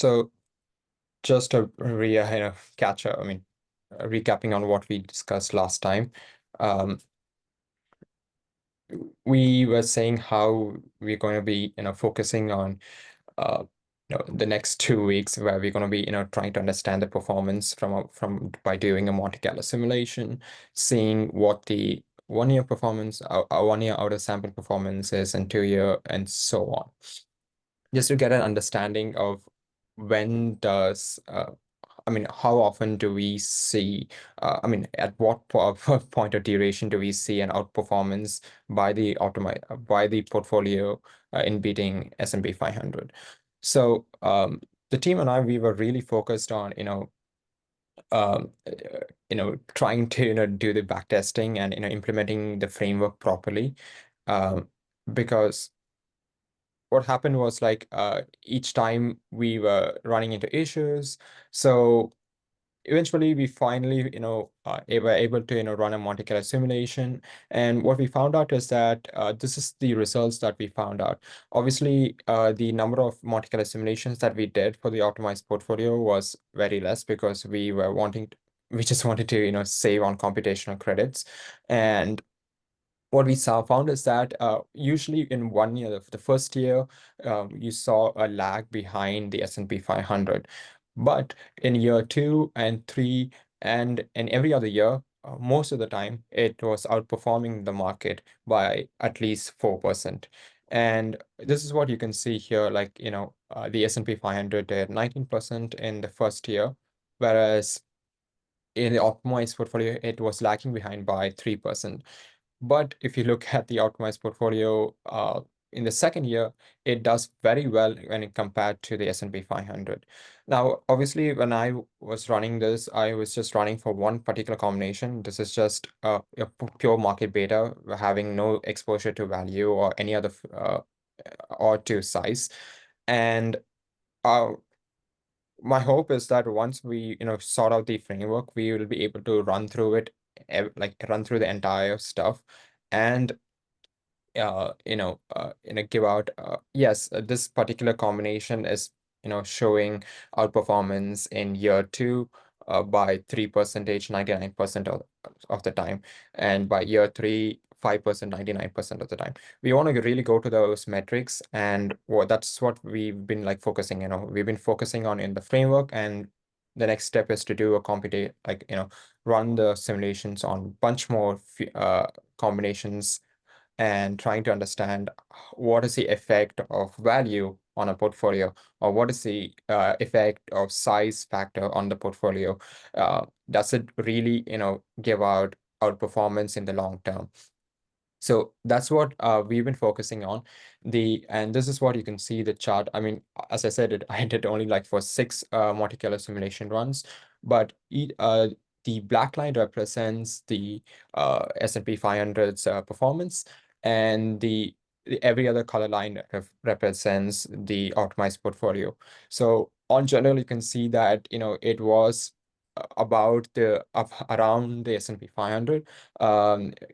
So just a catch up, recapping on what we discussed last time. Um, we were saying how we're going to be, focusing on uh, the next 2 weeks where we're going to be, trying to understand the performance from by doing a Monte Carlo simulation, seeing what the 1 year performance, 1 year out of sample performance is, and 2 year, and so on, just to get an understanding of when does how often do we see, at what point of duration do we see an outperformance by the portfolio in beating S&P 500? So the team and I, we were really focused on, trying to, do the back testing and, implementing the framework properly. Um, because what happened was like each time we were running into issues. So eventually we finally, were able to, run a Monte Carlo simulation. And what we found out is that this is the results that we found out. Obviously, the number of Monte Carlo simulations that we did for the optimized portfolio was very less because we just wanted to, save on computational credits. And what we found is that usually in 1 year, the first year, you saw a lag behind the S&P 500. But in year 2 and 3 and in every other year, most of the time, it was outperforming the market by at least 4%. And this is what you can see here, like, the S&P 500 did 19% in the first year, whereas in the optimized portfolio, it was lagging behind by 3%. But if you look at the optimized portfolio in the second year, it does very well when it compared to the S&P 500. Now, obviously, when I was running this, I was just running for one particular combination. This is just a pure market beta, having no exposure to value or any other or to size. And uh, my hope is that once we, sort out the framework, we will be able to run through it, like run through the entire stuff, and give out, yes, this particular combination is, showing outperformance in year 2 by 3%, 99% of the time, and by year 3, 5%, 99% of the time. We want to really go to those metrics, and that's what we've been like focusing, we've been focusing on in the framework. And the next step is to do a computate, like, run the simulations on bunch more combinations, and trying to understand what is the effect of value on a portfolio, or what is the effect of size factor on the portfolio. Does it really, give out outperformance in the long term? So that's what we've been focusing on. And this is what you can see the chart. I mean, as I said, I did only like for 6 Monte Carlo simulation runs, but the black line represents the S&P 500's performance, and every other color line represents the optimized portfolio. So on general, you can see that, it was about the up around the S&P 500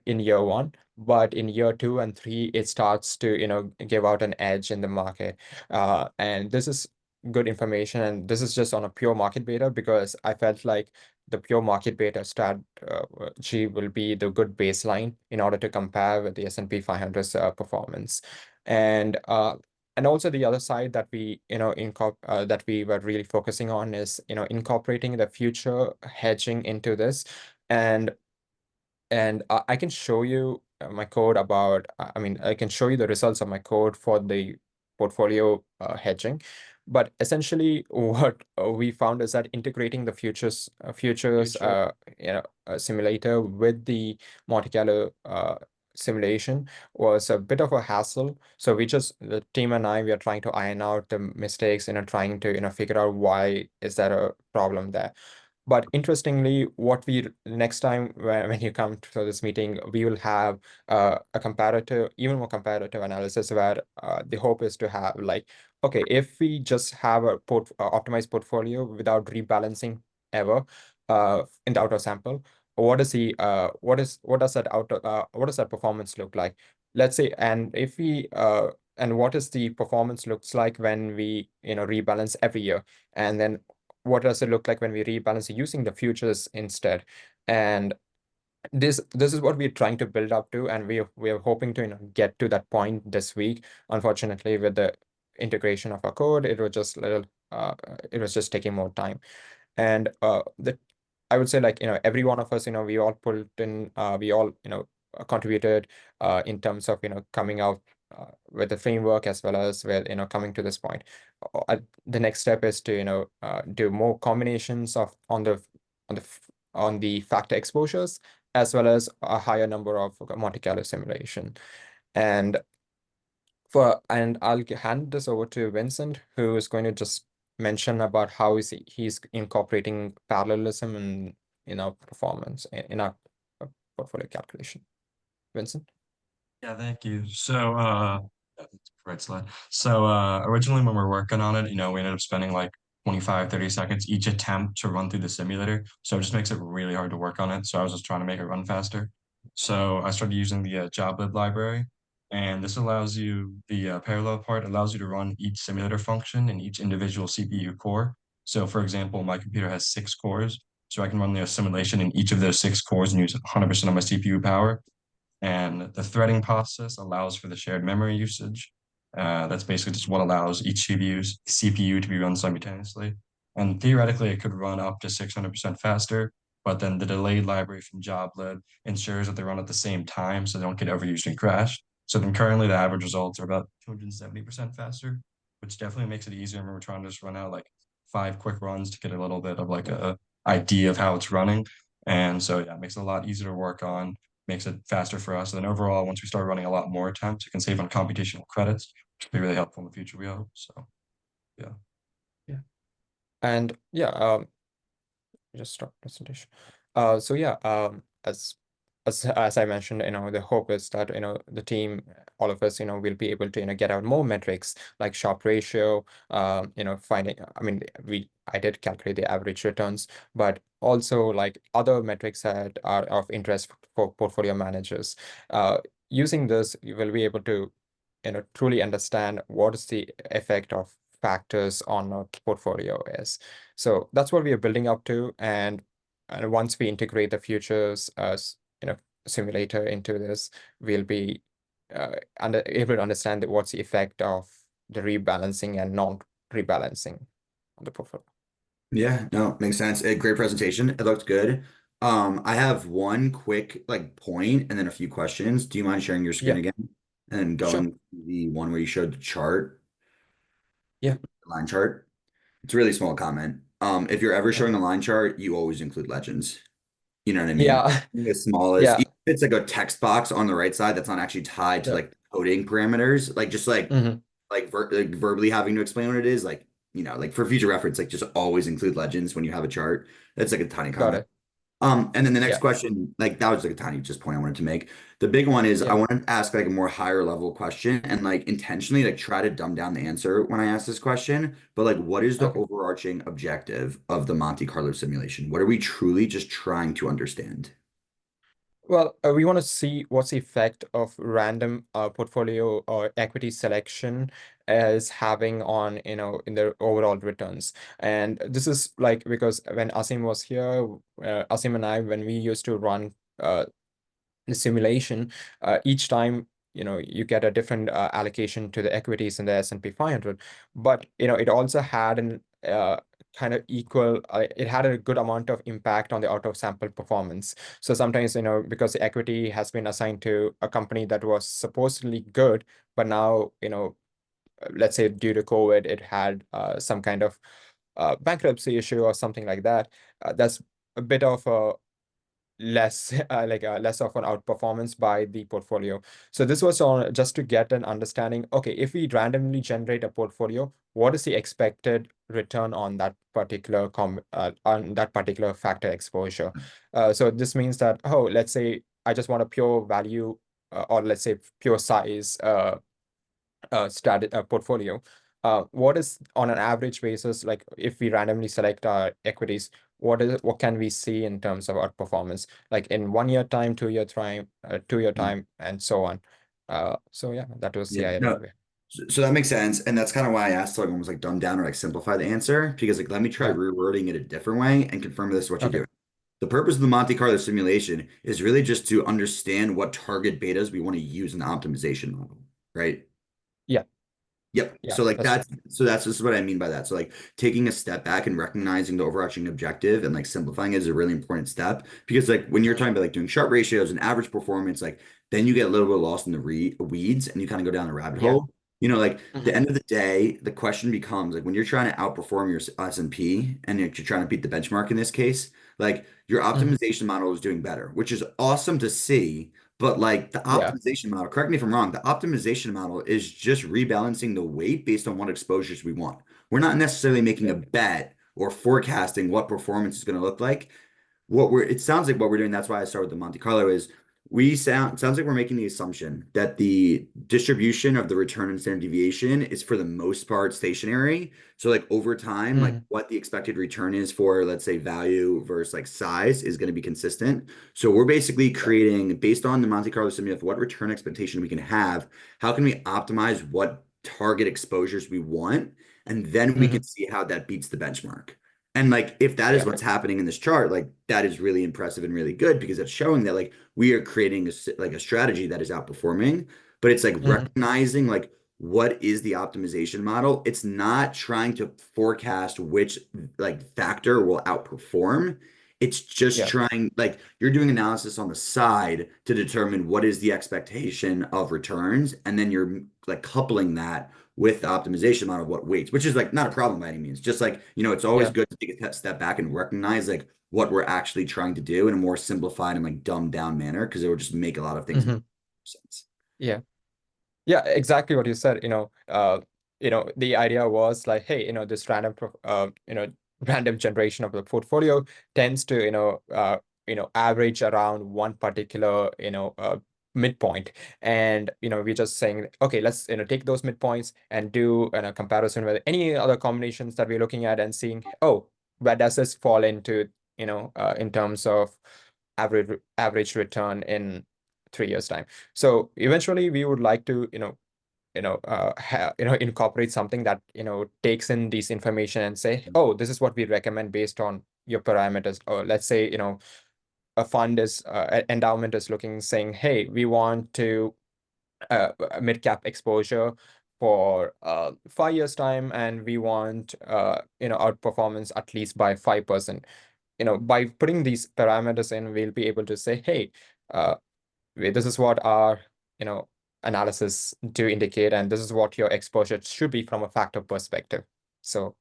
in year 1. But in year 2 and 3, it starts to, give out an edge in the market. And this is good information. And this is just on a pure market beta, because I felt like the pure market beta strategy will be the good baseline in order to compare with the S&P 500's performance. And also the other side that that we were really focusing on is, incorporating the future hedging into this. And I can show you my code about, I can show you the results of my code for the portfolio hedging. But essentially, what we found is that integrating the simulator with the Monte Carlo simulation was a bit of a hassle. So the team and I, we are trying to iron out the mistakes, trying to, figure out why is there a problem there. But interestingly, next time when you come to this meeting, we will have even more comparative analysis, where the hope is to have like, okay, if we just have a optimized portfolio without rebalancing ever in the outer sample, what does that performance look like? Let's say, and if we and what is the performance looks like when we, rebalance every year, and then what does it look like when we rebalance using the futures instead. And this is what we're trying to build up to, and we're hoping to, get to that point this week. Unfortunately, with the integration of our code, it was just taking more time. And the I would say, like, every one of us, we all pulled in, we all, contributed in terms of, coming out with the framework, as well as with, coming to this point. The next step is to, do more combinations of on the on the factor exposures, as well as a higher number of Monte Carlo simulation. And I'll hand this over to Vincent, who is going to just mention about how he's incorporating parallelism in our performance, in our portfolio calculation. Vincent? Yeah, thank you. Yeah, that's a great slide. Originally when we were working on it, we ended up spending like 25, 30 seconds each attempt to run through the simulator. So it just makes it really hard to work on it. So I was just trying to make it run faster. So I started using the joblib library, and this allows you, the parallel part allows you to run each simulator function in each individual CPU core. So for example, my computer has 6 cores, so I can run the simulation in each of those 6 cores and use 100% of my CPU power. And the threading process allows for the shared memory usage. That's basically just what allows each CPU to be run simultaneously. And theoretically, it could run up to 600% faster, but then the delayed library from joblib ensures that they run at the same time so they don't get overused and crash. So then currently the average results are about 270% faster, which definitely makes it easier when we're trying to just run out like 5 quick runs to get a little bit of like a idea of how it's running. And so yeah, it makes it a lot easier to work on, makes it faster for us. And then overall, once we start running a lot more attempts, it can save on computational credits, which will be really helpful in the future, we hope. So yeah. Yeah. And yeah, just stop presentation. So yeah, as I mentioned, the hope is that, the team, all of us, will be able to, get out more metrics like Sharpe ratio, finding, I mean, I did calculate the average returns, but also like other metrics that are of interest for portfolio managers. Using this, you will be able to, truly understand what is the effect of factors on a portfolio is. So that's what we are building up to. And once we integrate the futures simulator into this, we'll be able to understand what's the effect of the rebalancing and non-rebalancing on the portfolio. Yeah, no, makes sense. Great presentation. It looked good. I have one quick like point and then a few questions. Do you mind sharing your screen Yeah, again and sure. going to the one where you showed the chart, Yeah. the line chart? It's a really small comment. If you're ever Okay. showing a line chart, you always include legends. You know what I mean? Yeah. As small as Yeah. even if it's like a text box on the right side that's not actually tied to Yeah. like coding parameters, like just Hmm. like verbally having to explain what it is, like like for future reference, like just always include legends when you have a chart. That's like a tiny Got comment. it. And then the next Yeah. question, like that was like a tiny just point I wanted to make. The big one is I Yeah. wanted to ask like a more higher level question and like intentionally like try to dumb down the answer when I ask this question. But like, what is the Okay. overarching objective of the Monte Carlo simulation? What are we truly just trying to understand? Well, we want to see what's the effect of random portfolio or equity selection is having on, in their overall returns. And this is like because when Asim was here, Asim and I, when we used to run the simulation, each time, you get a different allocation to the equities in the S&P 500, but it also had an kind of equal, it had a good amount of impact on the out of sample performance. So sometimes, because the equity has been assigned to a company that was supposedly good, but now, let's say due to COVID, it had some kind of bankruptcy issue or something like that. That's a bit of a less less of an outperformance by the portfolio. So this was on just to get an understanding. Okay, if we randomly generate a portfolio, what is the expected return on that particular factor exposure? So this means that, oh, let's say I just want a pure value, or let's say pure size portfolio. What is on an average basis, like if we randomly select our equities, what can we see in terms of our performance, like in 1 year time, 2 year time, 2 year time, and so on. So yeah, that was the Yeah, idea. no, So that makes sense, and that's kind of why I asked to like almost like dumb down or like simplify the answer because like let me try Yeah. rewording it a different way and confirm this is what you're Okay. doing. The purpose of the Monte Carlo simulation is really just to understand what target betas we want to use in the optimization model, right? Yeah. Yep. Yeah. So like That's true. that's just what I mean by that. So like taking a step back and recognizing the overarching objective and like simplifying it is a really important step because like when you're Mhm. talking about like doing Sharpe ratios and average performance, like then you get a little bit lost in the re weeds and you kind of go down the rabbit Yeah. hole. Like the Hmm. end of the day, the question becomes like when you're trying to outperform your S&P and you're trying to beat the benchmark in this case, like your Hmm. optimization model is doing better, which is awesome to see. But like the Yeah. optimization model, correct me if I'm wrong, the optimization model is just rebalancing the weight based on what exposures we want. We're not necessarily making Yeah. a bet or forecasting what performance is going to look like. It sounds like what we're doing, that's why I started with the Monte Carlo is sounds like we're making the assumption that the distribution of the return and standard deviation is for the most part stationary. So like over time, like Hmm. what the expected return is for, let's say, value versus like size is going to be consistent. So we're basically Yeah. creating based on the Monte Carlo simulation of what return expectation we can have, how can we optimize what target exposures we want, and then we Hmm. can see how that beats the benchmark. And like if that is Yeah. what's happening in this chart, like that is really impressive and really good because it's showing that like we are creating like a strategy that is outperforming, but it's like Hmm. recognizing like what is the optimization model? It's not trying to forecast which like factor will outperform. It's just Yeah. trying like you're doing analysis on the side to determine what is the expectation of returns, and then you're like coupling that with the optimization model of what weights, which is like not a problem by any means. Just like, it's always Yeah. good to take a step back and recognize like what we're actually trying to do in a more simplified and like dumbed down manner because it would just make a lot of things make Hmm. sense. Yeah. Yeah, exactly what you said. The idea was like, hey, this random generation of the portfolio tends to, average around one particular, midpoint. And, we're just saying, okay, let's, take those midpoints and do a comparison with any other combinations that we're looking at and seeing, oh, where does this fall into, in terms of average return in 3 years' time. So eventually, we would like to, incorporate something that takes in these information and say, oh, this is what we recommend based on your parameters. Or let's say, a fund is endowment is looking saying, hey, we want to a mid cap exposure for 5 years time, and we want outperformance at least by 5%. By putting these parameters in, we'll be able to say, hey, uh, this is what our you know analysis do indicate, and this is what your exposure should be from a factor perspective. So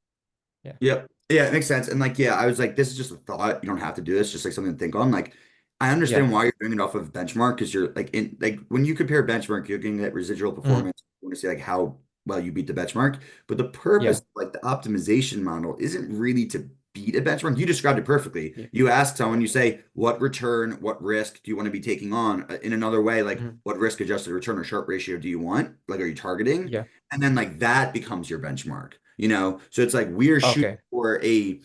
yeah. Yep. Yeah, it makes sense. And like, yeah, I was like, this is just a thought. You don't have to do this, just like something to think on. Like, I Yeah. understand why you're doing it off of benchmark because you're like in like when you compare benchmark, you're getting that residual Mhm. performance. You want to see like how well you beat the benchmark. But the Yeah. purpose, like the optimization model, isn't really to beat a benchmark. You described it perfectly. Yeah. You ask someone, Yeah. you say, what return, what risk do you want to be taking on? In another way, like Mhm. what risk adjusted return or Sharpe ratio do you want? Like, are you targeting? Yeah. And then like that becomes your benchmark. So it's like we're shooting Okay. for a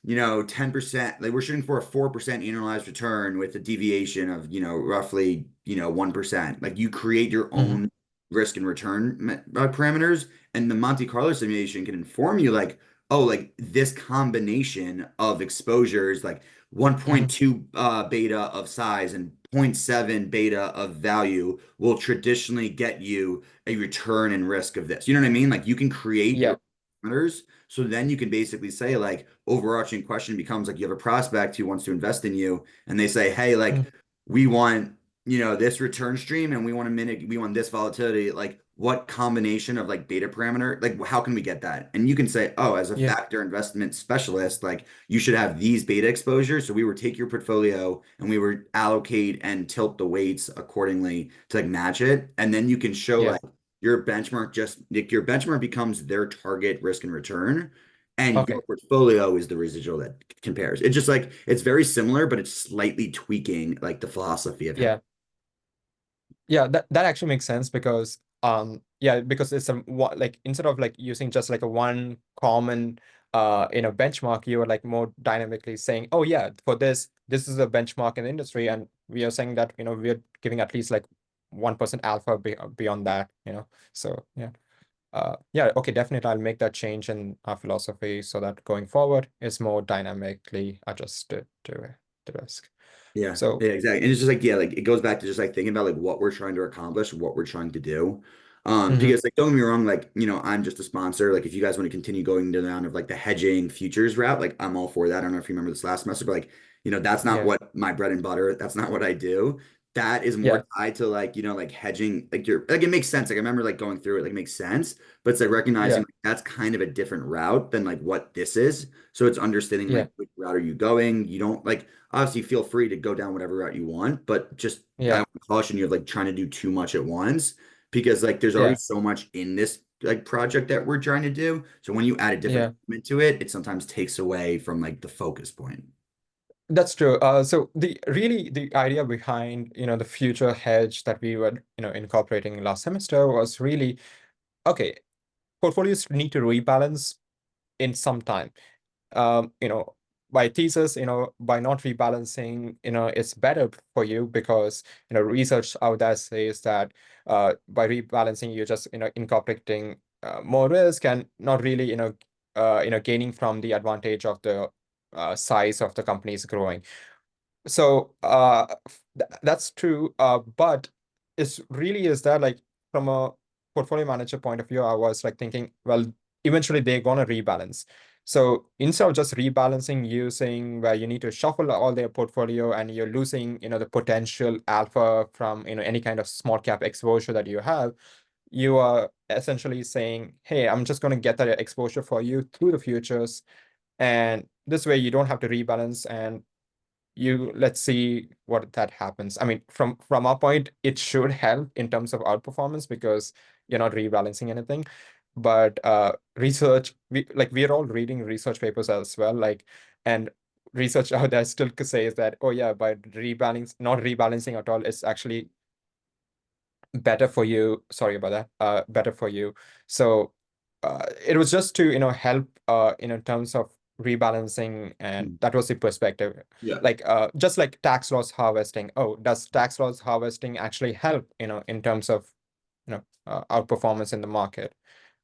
10%, like we're shooting for a 4% annualized return with a deviation of, roughly, 1%. Like you create your Hmm. own risk and return parameters, and the Monte Carlo simulation can inform you like, oh, like this combination of exposures, like Hmm. 1.2 beta of size and zero point 0.7 beta of value will traditionally get you a return and risk of this. You know what I mean? Like you can create Yeah. your parameters. So then you can basically say like overarching question becomes like you have a prospect who wants to invest in you and they say, hey, like Mhm. we want, this return stream and we want this volatility. Like what combination of like beta parameter, like how can we get that? And you can say, oh, as a Yeah. factor investment specialist, like you should have these beta exposures. So we would take your portfolio and we would allocate and tilt the weights accordingly to like match it. And then you can show Yeah. like your benchmark becomes their target risk and return, and your Okay. portfolio is the residual that compares. It's just like it's very similar, but it's slightly tweaking like the philosophy of how. Yeah. Yeah, that actually makes sense because yeah, because it's like instead of like using just like a one common benchmark, you are like more dynamically saying, oh yeah, for this is a benchmark in the industry, and we are saying that we're giving at least like 1% alpha beyond that. So yeah. Yeah, okay, definitely I'll make that change in our philosophy so that going forward is more dynamically adjusted to the risk. Yeah, So yeah, exactly. And it's just like, yeah, like it goes back to just like thinking about like what we're trying to accomplish, what we're trying to do. mhm, Because like don't get me wrong, like, I'm just a sponsor. Like if you guys want to continue going down of like the hedging futures route, like I'm all for that. I don't know if you remember this last semester, but like, that's not yeah, what my bread and butter, that's not what I do. That is yeah, more tied to like, like hedging, like you're like it makes sense. Like I remember like going through it, like it makes sense, but it's like recognizing yeah, like, that's kind of a different route than like what this is. So it's understanding yeah, like which route are you going? You don't like obviously feel free to go down whatever route you want, but just I yeah, would caution you of like trying to do too much at once because like there's already yeah, so much in this like project that we're trying to do. So when you add a different yeah. element to it, it sometimes takes away from like the focus point. That's true. So the idea behind, the future hedge that we were, incorporating last semester was really, okay, portfolios need to rebalance in some time. um, you know, by thesis, by not rebalancing, it's better for you because, research out there says that by rebalancing, you're just, incorporating more risk and not really, gaining from the advantage of the size of the companies growing. So that's true. But it's really is that like from a portfolio manager point of view, I was like thinking, well, eventually they're gonna rebalance. So instead of just rebalancing using where you need to shuffle all their portfolio and you're losing, the potential alpha from, any kind of small cap exposure that you have, you are essentially saying, hey, I'm just gonna get that exposure for you through the futures. And this way you don't have to rebalance and let's see what that happens. I mean, from our point, it should help in terms of outperformance because you're not rebalancing anything. But research, we're all reading research papers as well, and research out there still says that, oh yeah, by not rebalancing at all, it's actually better for you. Sorry about that. Better for you. So it was just to, help in terms of rebalancing, and Mm. that was the perspective. Yeah. Like just like tax loss harvesting. Oh, does tax loss harvesting actually help, in terms of, outperformance in the market?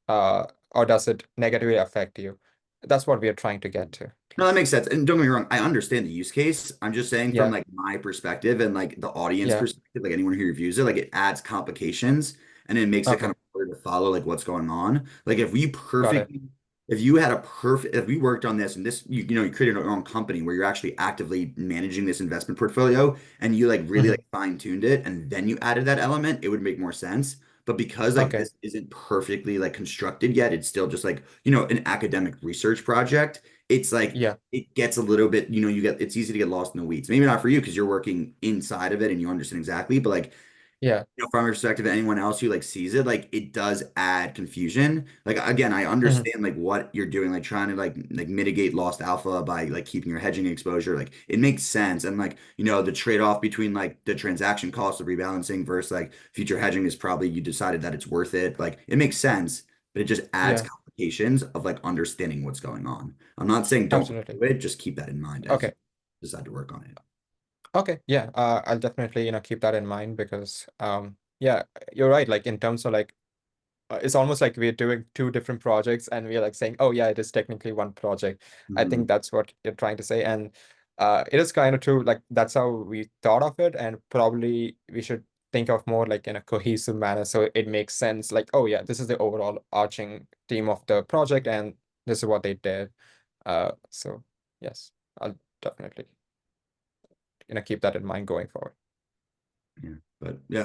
Or does it negatively affect you? That's what we are trying to get to, at No, that least. makes sense. And don't get me wrong, I understand the use case. I'm just saying from Yeah, like my perspective and like the audience yeah. perspective, like anyone who reviews it, like it adds complications and it makes it kind Okay, of harder to follow like what's going on. Like if we got it. perfectly, if you had a perfect, if we worked on this and this, you created your own company where you're actually actively managing this investment portfolio and you like really Mhm. like fine-tuned it and then you added that element, it would make more sense. But because like Okay, this isn't perfectly like constructed yet, it's still just like, an academic research project. It's like yeah, it gets a little bit, it's easy to get lost in the weeds. Maybe not for you because you're working inside of it and you understand exactly, but like, yeah. from a perspective of anyone else who like sees it, like it does add confusion. Like again, I Mhm. understand like what you're doing, like trying to like mitigate lost alpha by like keeping your hedging exposure. Like it makes sense. And like, the trade-off between like the transaction cost of rebalancing versus like future hedging is probably you decided that it's worth it. Like it makes sense, but it just adds Yeah, complications of like understanding what's going on. I'm not saying don't absolutely. do it, just keep that in mind as you Okay. decide to work on it. Okay, yeah, I'll definitely, keep that in mind because, yeah, you're right. Like in terms of like, it's almost like we're doing two different projects and we're like saying, oh yeah, it is technically one project. I think Mhm. that's what you're trying to say, and it is kind of true. Like that's how we thought of it, and probably we should think of more like in a cohesive manner so it makes sense. Like, oh yeah, this is the overall arching theme of the project, and this is what they did. So yes, I'll definitely, keep that in mind going forward. Yeah. But yeah.